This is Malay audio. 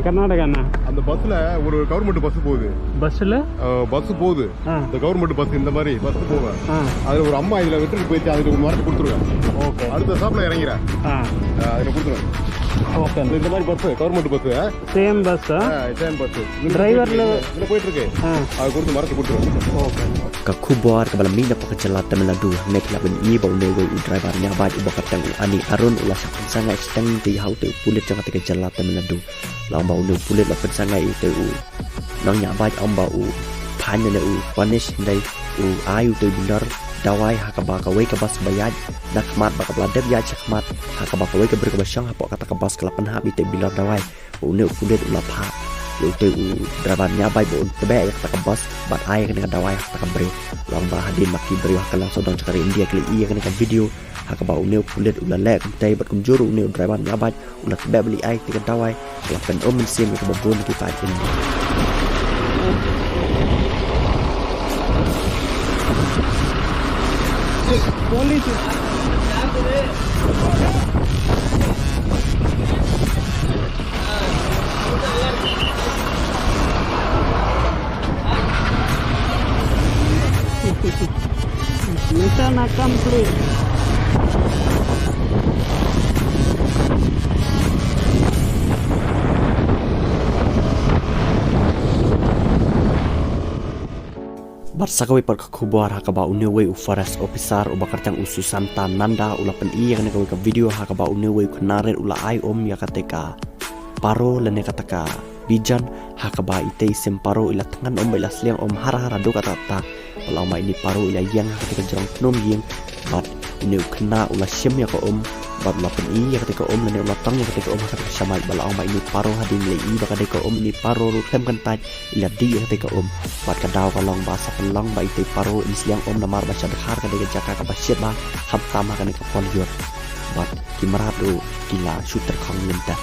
கர்நாடகாண்ணா. அந்த பஸ்ல ஒரு கவர்மெண்ட் பஸ் போகுது. பஸ் போகுது. இந்த கவர்மெண்ட் பஸ் இந்த மாதிரி பஸ் போவேன். அதுல ஒரு அம்மா இதுல விட்டுட்டு போயிட்டு அதுக்கு ஒரு மரத்தை கொடுத்துருவேன். ஓகே. அடுத்த ஸ்டாப்ல இறங்கிறேன். அதுல கொடுத்துருவேன். ஓகே. இந்த மாதிரி bus government bus. Same bus. டிரைவர்ல இதுல போயிட்டு இருக்கு. அது கொடுத்து மரத்தை கொடுத்துருவேன். Okay. Kakubuar kabalam na pagkajalat na meladu nek laban ibaw ne we driver nya ba ibaw katang ani aron ula sa sanga extend ti how to pulit jang tika jalat na meladu lang ba ulu pulit la sanga itu nang nya ba amba u pan ne u punish dai u ayu tu benar dawai hakaba ka we ka bas bayad nakmat ba ka bladem ya chakmat hakaba ka we ka ber ka basyang hapo kata ka bas kelapan habi te bilar dawai ulu pulit ula pa itu drabannya baik bon tebe ya kata bos bat ai kena dawai kata bre long ba hadin maki bre ha kala sodong cakari India kali iya kena video ha ka ba uneu kulit ulale kumtai bat kumjuru uneu drabannya baik ulat tebe beli ai tiga dawai lapan men sim ke babon kita ini polisi mission accomplished. Barsakawi par kakubuar hakaba unewe u forest officer u bakartang usu santa nanda ulapan iya kana ka video hakaba unewe kunaren ula ai om ya kateka paro lene kataka bijan hakaba ite sim paro ila tangan om ila sliang om hara-hara do katata palama ini paro ila yang ketika jerang nom yang bat ini kena ula sim ya ko om bat lapan iya ketika om lene ula tang ya ketika om ketika sama balama ini paro hadin le i bakade ko om ini paro ru tem kan tai ila di ya ketika om bat kadau kalong basa pelang ba ite paro ini sliang om namar baca dekhar ketika jaka ka basyet ba hab tama kan ka pon yor bat kimarat do gila shooter khang lenta